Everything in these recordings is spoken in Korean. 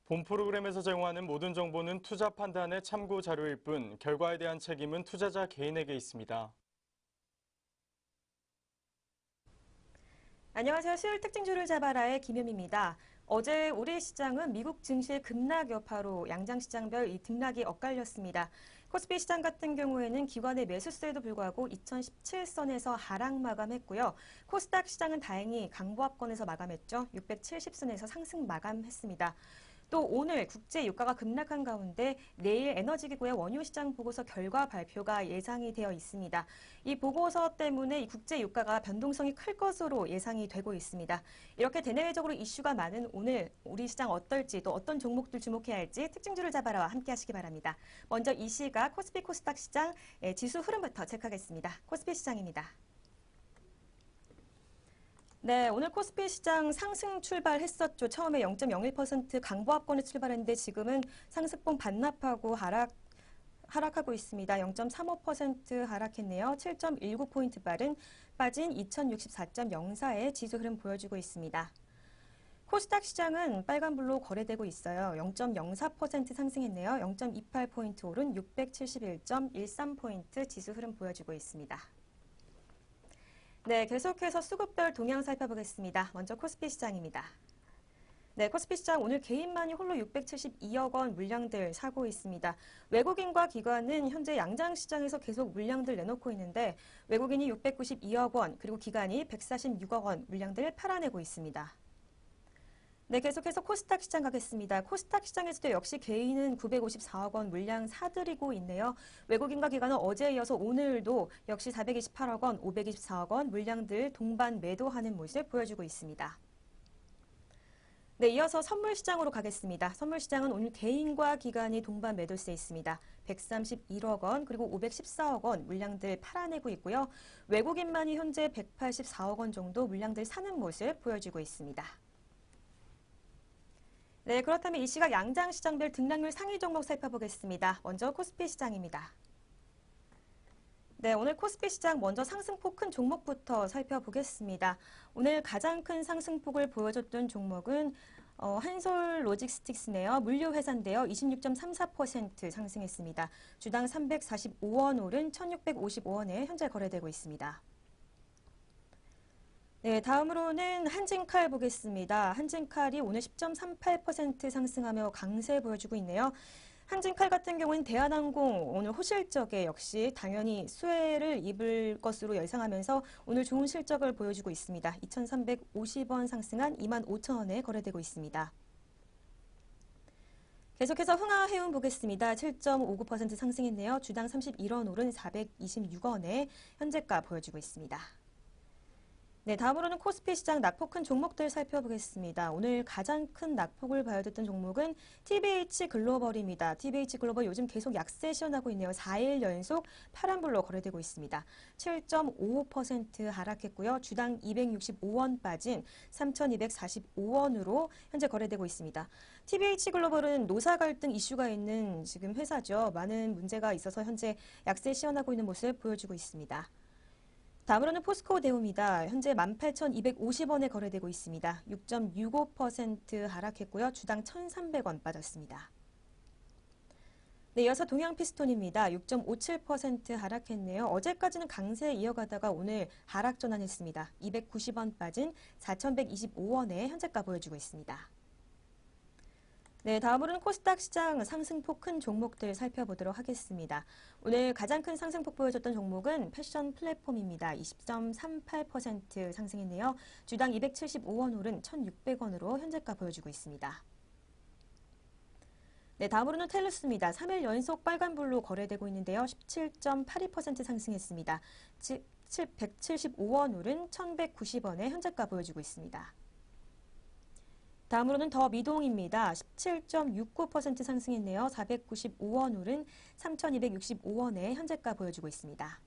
본 프로그램에서 제공하는 모든 정보는 투자 판단의 참고 자료일 뿐 결과에 대한 책임은 투자자 개인에게 있습니다. 안녕하세요. 수요일 특징주를 잡아라의 김효미입니다. 어제 우리 시장은 미국 증시의 급락 여파로 양장시장별 이 등락이 엇갈렸습니다. 코스피 시장 같은 경우에는 기관의 매수세에도 불구하고 2017선에서 하락 마감했고요. 코스닥 시장은 다행히 강보합권에서 마감했죠. 670선에서 상승 마감했습니다. 또 오늘 국제 유가가 급락한 가운데 내일 에너지기구의 원유시장 보고서 결과 발표가 예상이 되어 있습니다. 이 보고서 때문에 이 국제 유가가 변동성이 클 것으로 예상이 되고 있습니다. 이렇게 대내외적으로 이슈가 많은 오늘 우리 시장 어떨지 또 어떤 종목들 주목해야 할지 특징주를 잡아라와 함께 하시기 바랍니다. 먼저 이 시각 코스피 코스닥 시장 지수 흐름부터 체크하겠습니다. 코스피 시장입니다. 네, 오늘 코스피 시장 상승 출발했었죠. 처음에 0.01% 강보합권에 출발했는데 지금은 상승폭 반납하고 하락하고 있습니다. 0.35% 하락했네요. 7.19포인트 빠진 2064.04의 지수 흐름 보여주고 있습니다. 코스닥 시장은 빨간불로 거래되고 있어요. 0.04% 상승했네요. 0.28포인트 오른 671.13포인트 지수 흐름 보여주고 있습니다. 네, 계속해서 수급별 동향 살펴보겠습니다. 먼저 코스피 시장입니다. 네, 코스피 시장 오늘 개인만이 홀로 672억 원 물량들 사고 있습니다. 외국인과 기관은 현재 양장시장에서 계속 물량들 내놓고 있는데 외국인이 692억 원 그리고 기관이 146억 원 물량들을 팔아내고 있습니다. 네, 계속해서 코스닥 시장 가겠습니다. 코스닥 시장에서도 역시 개인은 954억 원 물량 사들이고 있네요. 외국인과 기관은 어제에 이어서 오늘도 역시 428억 원, 524억 원 물량들 동반 매도하는 모습을 보여주고 있습니다. 네, 이어서 선물 시장으로 가겠습니다. 선물 시장은 오늘 개인과 기관이 동반 매도세 있습니다. 131억 원 그리고 514억 원 물량들 팔아내고 있고요. 외국인만이 현재 184억 원 정도 물량들 사는 모습 보여주고 있습니다. 네, 그렇다면 이 시각 양장시장별 등락률 상위 종목 살펴보겠습니다. 먼저 코스피 시장입니다. 네, 오늘 코스피 시장 먼저 상승폭 큰 종목부터 살펴보겠습니다. 오늘 가장 큰 상승폭을 보여줬던 종목은 한솔 로지스틱스네요. 물류회사인데요. 26.34% 상승했습니다. 주당 345원 오른 1655원에 현재 거래되고 있습니다. 네, 다음으로는 한진칼 보겠습니다. 한진칼이 오늘 10.38% 상승하며 강세 보여주고 있네요. 한진칼 같은 경우는 대한항공 오늘 호실적에 역시 당연히 수혜를 입을 것으로 예상하면서 오늘 좋은 실적을 보여주고 있습니다. 2,350원 상승한 25,000원에 거래되고 있습니다. 계속해서 흥하해운 보겠습니다. 7.59% 상승했네요. 주당 31원 오른 426원에 현재가 보여주고 있습니다. 네, 다음으로는 코스피 시장 낙폭 큰 종목들 살펴보겠습니다. 오늘 가장 큰 낙폭을 보여줬던 종목은 TBH 글로벌입니다. TBH 글로벌 요즘 계속 약세 시현하고 있네요. 4일 연속 파란불로 거래되고 있습니다. 7.55% 하락했고요. 주당 265원 빠진 3,245원으로 현재 거래되고 있습니다. TBH 글로벌은 노사 갈등 이슈가 있는 지금 회사죠. 많은 문제가 있어서 현재 약세 시현하고 있는 모습을 보여주고 있습니다. 다음으로는 포스코 대우입니다. 현재 18,250원에 거래되고 있습니다. 6.65% 하락했고요. 주당 1,300원 빠졌습니다. 네, 이어서 동양피스톤입니다. 6.57% 하락했네요. 어제까지는 강세 이어가다가 오늘 하락 전환했습니다. 290원 빠진 4,125원에 현재가 보여주고 있습니다. 네, 다음으로는 코스닥 시장 상승폭 큰 종목들 살펴보도록 하겠습니다. 오늘 가장 큰 상승폭 보여줬던 종목은 패션 플랫폼입니다. 20.38% 상승했네요. 주당 275원 오른 1,600원으로 현재가 보여주고 있습니다. 네, 다음으로는 텔루스입니다. 3일 연속 빨간불로 거래되고 있는데요. 17.82% 상승했습니다. 175원 오른 1,190원에 현재가 보여주고 있습니다. 다음으로는 더 미동입니다. 17.69% 상승했네요. 495원 오른 3,265원에 현재가 보여주고 있습니다.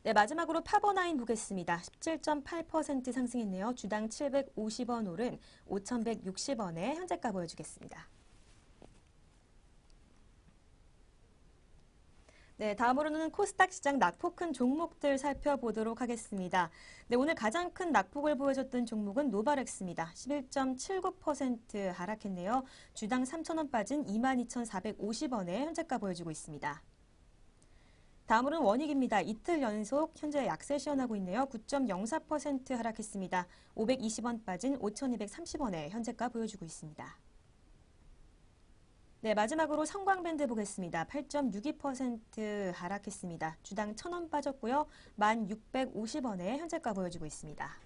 네, 마지막으로 파버나인 보겠습니다. 17.8% 상승했네요. 주당 750원 오른 5,160원에 현재가 보여주겠습니다. 네, 다음으로는 코스닥 시장 낙폭 큰 종목들 살펴보도록 하겠습니다. 네, 오늘 가장 큰 낙폭을 보여줬던 종목은 노바렉스입니다. 11.79% 하락했네요. 주당 3,000원 빠진 22,450원에 현재가 보여주고 있습니다. 다음으로는 원익입니다. 이틀 연속 현재 약세 시현하고 있네요. 9.04% 하락했습니다. 520원 빠진 5,230원에 현재가 보여주고 있습니다. 네, 마지막으로 성광밴드 보겠습니다. 8.62% 하락했습니다. 주당 1,000원 빠졌고요. 1,650원에 현재가 보여주고 있습니다.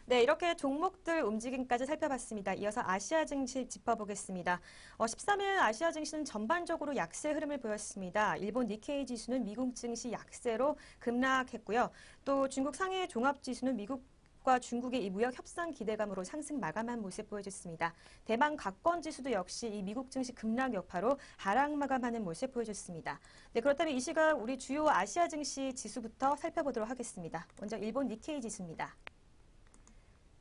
네, 이렇게 종목들 움직임까지 살펴봤습니다. 이어서 아시아 증시 짚어보겠습니다. 13일 아시아 증시는 전반적으로 약세 흐름을 보였습니다. 일본 니케이 지수는 미국 증시 약세로 급락했고요. 또 중국 상해 종합 지수는 미국과 중국의 이 무역 협상 기대감으로 상승 마감한 모습 보여줬습니다. 대만 각권 지수도 역시 이 미국 증시 급락 여파로 하락 마감하는 모습 보여줬습니다. 네, 그렇다면 이 시각 우리 주요 아시아 증시 지수부터 살펴보도록 하겠습니다. 먼저 일본 니케이 지수입니다.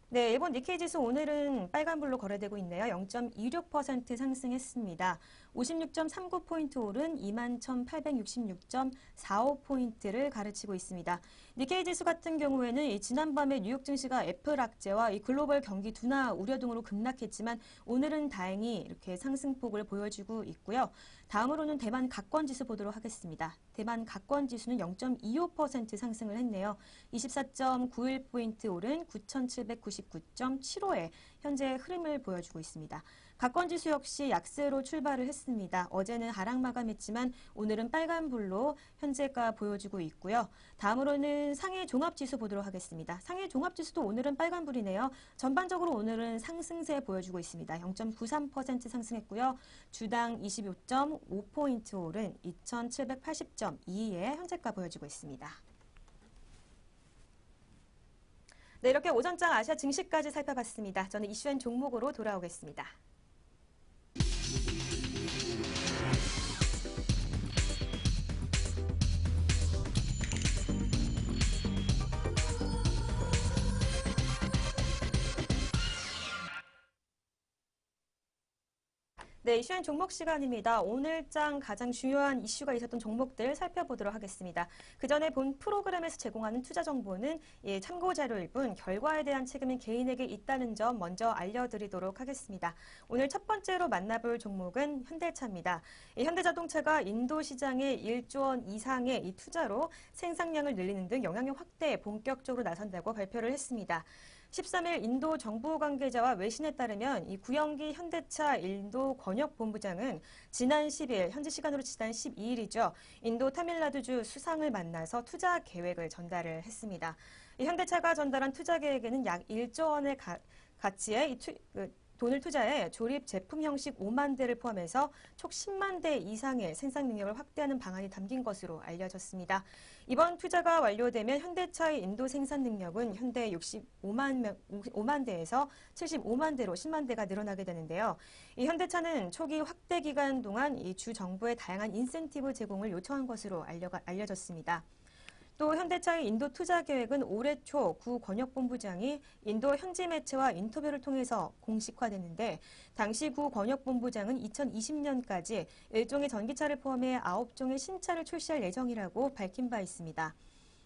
네, 일본 니케이 지수 오늘은 빨간불로 거래되고 있네요. 0.26% 상승했습니다. 56.39포인트 오른 21,866.45포인트를 가르치고 있습니다. 니케이 지수 같은 경우에는 이 지난밤에 뉴욕 증시가 애플 악재와 이 글로벌 경기 둔화 우려 등으로 급락했지만 오늘은 다행히 이렇게 상승폭을 보여주고 있고요. 다음으로는 대만 각권 지수 보도록 하겠습니다. 대만 각권 지수는 0.25% 상승을 했네요. 24.91포인트 오른 9,799.75에 현재 흐름을 보여주고 있습니다. 각권 지수 역시 약세로 출발을 했습니다. 어제는 하락 마감했지만 오늘은 빨간불로 현재가 보여주고 있고요. 다음으로는 상해 종합지수 보도록 하겠습니다. 상해 종합지수도 오늘은 빨간불이네요. 전반적으로 오늘은 상승세 보여주고 있습니다. 0.93% 상승했고요. 주당 25.5포인트 오른 2,780.22에 현재가 보여주고 있습니다. 네, 이렇게 오전장 아시아 증시까지 살펴봤습니다. 저는 이슈엔 종목으로 돌아오겠습니다. 네, 이슈엔 종목 시간입니다. 오늘장 가장 중요한 이슈가 있었던 종목들 살펴보도록 하겠습니다. 그 전에 본 프로그램에서 제공하는 투자 정보는 참고 자료일 뿐 결과에 대한 책임은 개인에게 있다는 점 먼저 알려드리도록 하겠습니다. 오늘 첫 번째로 만나볼 종목은 현대차입니다. 현대자동차가 인도 시장에 1조 원 이상의 이 투자로 생산량을 늘리는 등 영향력 확대에 본격적으로 나선다고 발표를 했습니다. 13일 인도 정부 관계자와 외신에 따르면 이 구영기 현대차 인도 권역본부장은 지난 10일, 현지 시간으로 지난 12일이죠. 인도 타밀나두주 수상을 만나서 투자 계획을 전달을 했습니다. 이 현대차가 전달한 투자 계획에는 약 1조 원의 가치의 돈을 투자해 조립 제품 형식 5만 대를 포함해서 총 10만 대 이상의 생산 능력을 확대하는 방안이 담긴 것으로 알려졌습니다. 이번 투자가 완료되면 현대차의 인도 생산 능력은 현대 65만 대에서 75만 대로 10만 대가 늘어나게 되는데요. 이 현대차는 초기 확대 기간 동안 이 주 정부의 다양한 인센티브 제공을 요청한 것으로 알려졌습니다. 또 현대차의 인도 투자 계획은 올해 초 구 권역본부장이 인도 현지 매체와 인터뷰를 통해서 공식화됐는데 당시 구 권역본부장은 2020년까지 1종의 전기차를 포함해 9종의 신차를 출시할 예정이라고 밝힌 바 있습니다.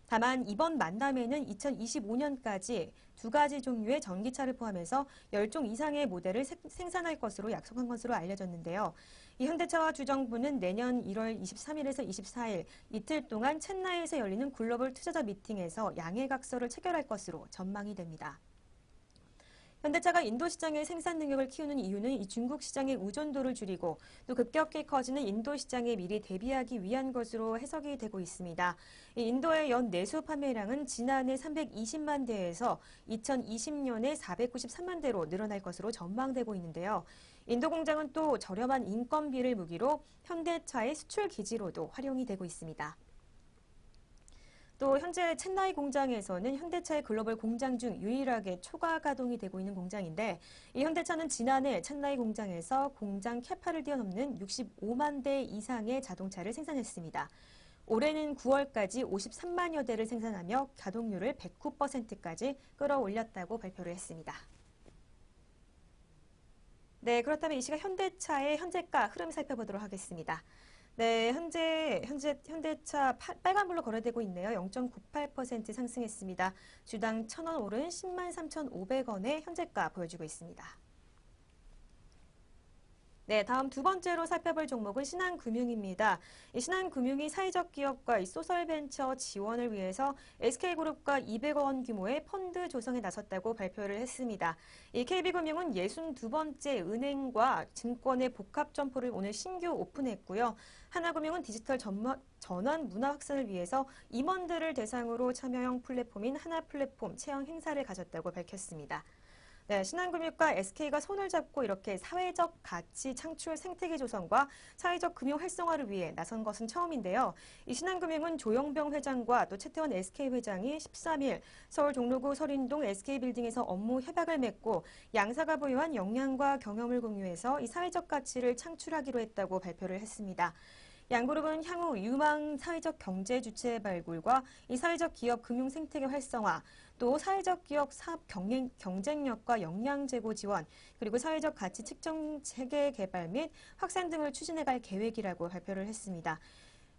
다만 이번 만남에는 2025년까지 2가지 종류의 전기차를 포함해서 10종 이상의 모델을 생산할 것으로 약속한 것으로 알려졌는데요. 이 현대차와 주정부는 내년 1월 23일에서 24일 이틀 동안 첸나이에서 열리는 글로벌 투자자 미팅에서 양해각서를 체결할 것으로 전망이 됩니다. 현대차가 인도 시장의 생산 능력을 키우는 이유는 이 중국 시장의 의존도를 줄이고 또 급격히 커지는 인도 시장에 미리 대비하기 위한 것으로 해석이 되고 있습니다. 이 인도의 연 내수 판매량은 지난해 320만 대에서 2020년에 493만 대로 늘어날 것으로 전망되고 있는데요. 인도 공장은 또 저렴한 인건비를 무기로 현대차의 수출 기지로도 활용이 되고 있습니다. 또 현재 첸나이 공장에서는 현대차의 글로벌 공장 중 유일하게 초과 가동이 되고 있는 공장인데 이 현대차는 지난해 첸나이 공장에서 공장 캐파를 뛰어넘는 65만 대 이상의 자동차를 생산했습니다. 올해는 9월까지 53만여 대를 생산하며 가동률을 109%까지 끌어올렸다고 발표를 했습니다. 네, 그렇다면 이 시각 현대차의 현재가 흐름 살펴보도록 하겠습니다. 네, 현대차 빨간불로 거래되고 있네요. 0.98% 상승했습니다. 주당 1,000원 오른 10만 3,500원의 현재가 보여주고 있습니다. 네, 다음 두 번째로 살펴볼 종목은 신한금융입니다. 이 신한금융이 사회적 기업과 이 소셜벤처 지원을 위해서 SK그룹과 200억 원 규모의 펀드 조성에 나섰다고 발표를 했습니다. 이 KB금융은 62번째 은행과 증권의 복합 점포를 오늘 신규 오픈했고요. 하나금융은 디지털 전환 문화 확산을 위해서 임원들을 대상으로 참여형 플랫폼인 하나플랫폼 체험 행사를 가졌다고 밝혔습니다. 네, 신한금융과 SK가 손을 잡고 이렇게 사회적 가치 창출 생태계 조성과 사회적 금융 활성화를 위해 나선 것은 처음인데요. 이 신한금융은 조영병 회장과 또 최태원 SK 회장이 13일 서울 종로구 설인동 SK빌딩에서 업무 협약을 맺고 양사가 보유한 역량과 경험을 공유해서 이 사회적 가치를 창출하기로 했다고 발표를 했습니다. 양그룹은 향후 유망 사회적 경제 주체 발굴과 이 사회적 기업 금융 생태계 활성화, 또 사회적 기업 사업 경쟁력과 역량 제고 지원, 그리고 사회적 가치 측정 체계 개발 및 확산 등을 추진해갈 계획이라고 발표를 했습니다.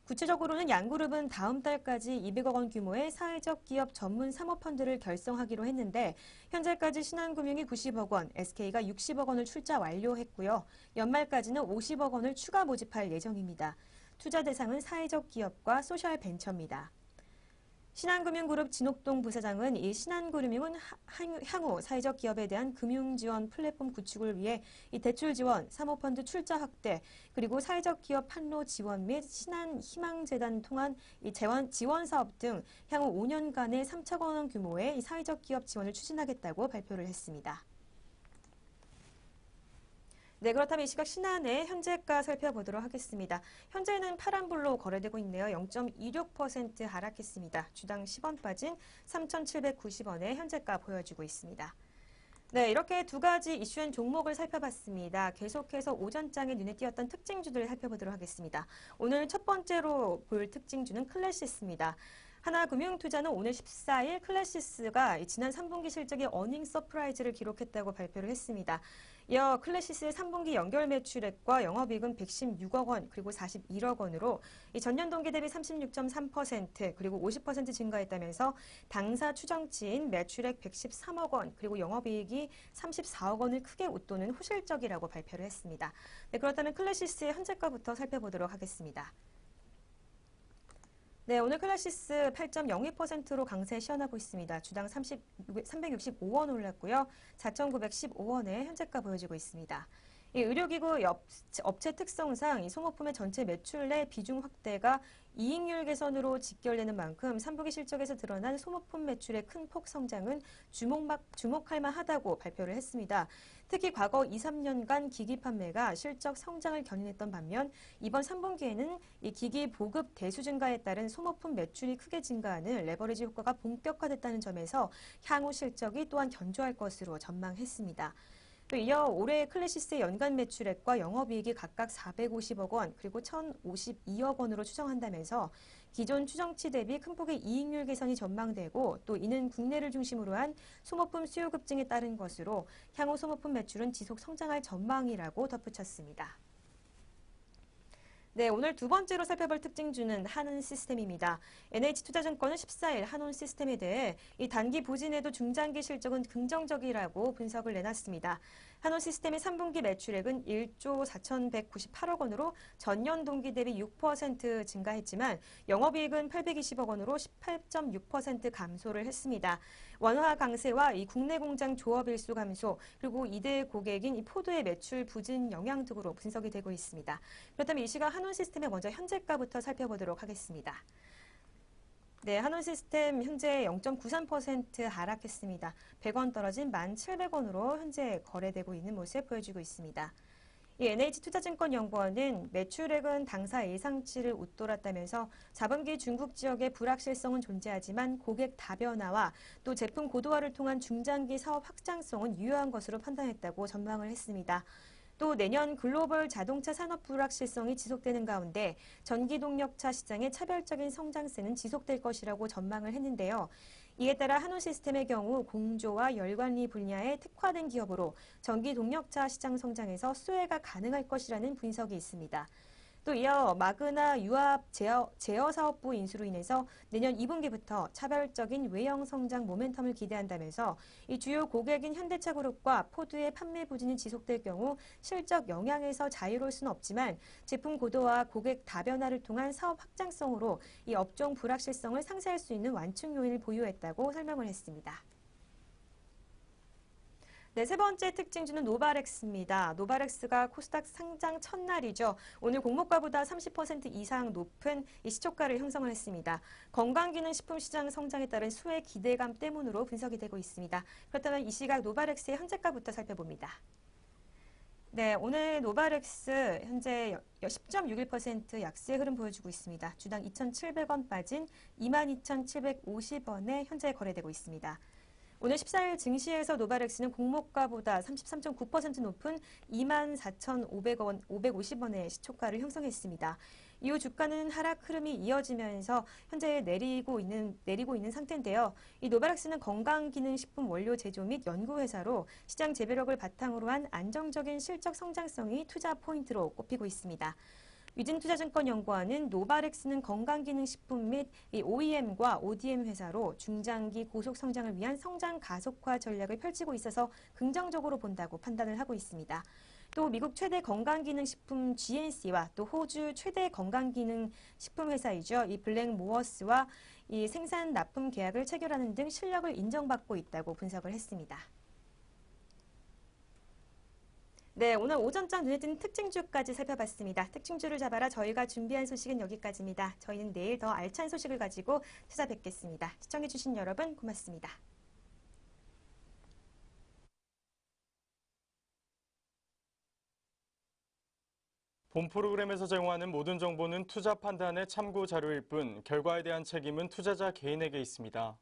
구체적으로는 양그룹은 다음 달까지 200억 원 규모의 사회적 기업 전문 사모펀드를 결성하기로 했는데 현재까지 신한금융이 90억 원, SK가 60억 원을 출자 완료했고요. 연말까지는 50억 원을 추가 모집할 예정입니다. 투자 대상은 사회적 기업과 소셜 벤처입니다. 신한금융그룹 진옥동 부사장은 이 신한금융은 향후 사회적 기업에 대한 금융 지원 플랫폼 구축을 위해 이 대출 지원, 사모펀드 출자 확대, 그리고 사회적 기업 판로 지원 및 신한희망재단 통한 이 지원 사업 등 향후 5년간의 3천 원 규모의 이 사회적 기업 지원을 추진하겠다고 발표를 했습니다. 네, 그렇다면 이 시각 신한의 현재가 살펴보도록 하겠습니다. 현재는 파란불로 거래되고 있네요. 0.26% 하락했습니다. 주당 10원 빠진 3,790원의 현재가 보여주고 있습니다. 네, 이렇게 두 가지 이슈엔 종목을 살펴봤습니다. 계속해서 오전장에 눈에 띄었던 특징주들을 살펴보도록 하겠습니다. 오늘 첫 번째로 볼 특징주는 클래시스입니다. 하나금융투자는 오늘 14일 클래시스가 지난 3분기 실적의 어닝 서프라이즈를 기록했다고 발표를 했습니다. 이어 클래시스의 3분기 연결 매출액과 영업이익은 116억 원 그리고 41억 원으로 전년 동기 대비 36.3% 그리고 50% 증가했다면서 당사 추정치인 매출액 113억 원 그리고 영업이익이 34억 원을 크게 웃도는 호실적이라고 발표를 했습니다. 네, 그렇다면 클래시스의 현재가부터 살펴보도록 하겠습니다. 네, 오늘 클래시스 8.02%로 강세 시현하고 있습니다. 주당 365원 올랐고요. 4,915원의 현재가 보여지고 있습니다. 이 의료기구 업체 특성상 이 소모품의 전체 매출 내 비중 확대가 이익률 개선으로 직결되는 만큼 3분기 실적에서 드러난 소모품 매출의 큰 폭 성장은 주목할 만하다고 발표를 했습니다. 특히 과거 2, 3년간 기기 판매가 실적 성장을 견인했던 반면 이번 3분기에는 이 기기 보급 대수 증가에 따른 소모품 매출이 크게 증가하는 레버리지 효과가 본격화됐다는 점에서 향후 실적이 또한 견조할 것으로 전망했습니다. 또 이어 올해 클래시스의 연간 매출액과 영업이익이 각각 450억 원 그리고 1,052억 원으로 추정한다면서 기존 추정치 대비 큰 폭의 이익률 개선이 전망되고 또 이는 국내를 중심으로 한 소모품 수요 급증에 따른 것으로 향후 소모품 매출은 지속 성장할 전망이라고 덧붙였습니다. 네, 오늘 두 번째로 살펴볼 특징주는 한은시스템입니다. NH투자증권은 14일 한온시스템에 대해 이 단기 부진에도 중장기 실적은 긍정적이라고 분석을 내놨습니다. 한온시스템의 3분기 매출액은 1조 4,198억 원으로 전년 동기 대비 6% 증가했지만 영업이익은 820억 원으로 18.6% 감소를 했습니다. 원화 강세와 이 국내 공장 조업 일수 감소 그리고 2대 고객인 이 포도의 매출 부진 영향 등으로 분석이 되고 있습니다. 그렇다면 이 시각 한온시스템의 먼저 현재가부터 살펴보도록 하겠습니다. 네, 한온시스템 현재 0.93% 하락했습니다. 100원 떨어진 1,700원으로 현재 거래되고 있는 모습 보여주고 있습니다. 이 NH투자증권연구원은 매출액은 당사 예상치를 웃돌았다면서 자본기 중국 지역의 불확실성은 존재하지만 고객 다변화와 또 제품 고도화를 통한 중장기 사업 확장성은 유효한 것으로 판단했다고 전망을 했습니다. 또 내년 글로벌 자동차 산업 불확실성이 지속되는 가운데 전기동력차 시장의 차별적인 성장세는 지속될 것이라고 전망을 했는데요. 이에 따라 한온시스템의 경우 공조와 열관리 분야에 특화된 기업으로 전기동력차 시장 성장에서 수혜가 가능할 것이라는 분석이 있습니다. 또 이어 마그나 유압 제어 사업부 인수로 인해서 내년 2분기부터 차별적인 외형 성장 모멘텀을 기대한다면서 이 주요 고객인 현대차 그룹과 포드의 판매 부진이 지속될 경우 실적 영향에서 자유로울 수는 없지만 제품 고도화, 고객 다변화를 통한 사업 확장성으로 이 업종 불확실성을 상쇄할 수 있는 완충 요인을 보유했다고 설명을 했습니다. 네, 세 번째 특징주는 노바렉스입니다. 노바렉스가 코스닥 상장 첫날이죠. 오늘 공모가보다 30% 이상 높은 이 시초가를 형성을 했습니다. 건강기능식품 시장 성장에 따른 수혜 기대감 때문으로 분석이 되고 있습니다. 그렇다면 이 시각 노바렉스의 현재가부터 살펴봅니다. 네, 오늘 노바렉스 현재 10.61% 약세 흐름 보여주고 있습니다. 주당 2,700원 빠진 22,750원에 현재 거래되고 있습니다. 오늘 14일 증시에서 노바렉스는 공모가보다 33.9% 높은 24,500원, 550원의 시초가를 형성했습니다. 이후 주가는 하락 흐름이 이어지면서 현재 내리고 있는 상태인데요. 이 노바렉스는 건강기능식품 원료 제조 및 연구회사로 시장 재배력을 바탕으로 한 안정적인 실적 성장성이 투자 포인트로 꼽히고 있습니다. 위진투자증권연구원은 노바렉스는 건강기능식품 및 OEM과 ODM 회사로 중장기 고속 성장을 위한 성장 가속화 전략을 펼치고 있어서 긍정적으로 본다고 판단을 하고 있습니다. 또 미국 최대 건강기능식품 GNC와 또 호주 최대 건강기능식품 회사이죠. 이 블랙모어스와 이 생산 납품 계약을 체결하는 등 실력을 인정받고 있다고 분석을 했습니다. 네, 오늘 오전장 눈에 띄는 특징주까지 살펴봤습니다. 특징주를 잡아라 저희가 준비한 소식은 여기까지입니다. 저희는 내일 더 알찬 소식을 가지고 찾아뵙겠습니다. 시청해주신 여러분 고맙습니다. 본 프로그램에서 제공하는 모든 정보는 투자 판단의 참고 자료일 뿐 결과에 대한 책임은 투자자 개인에게 있습니다.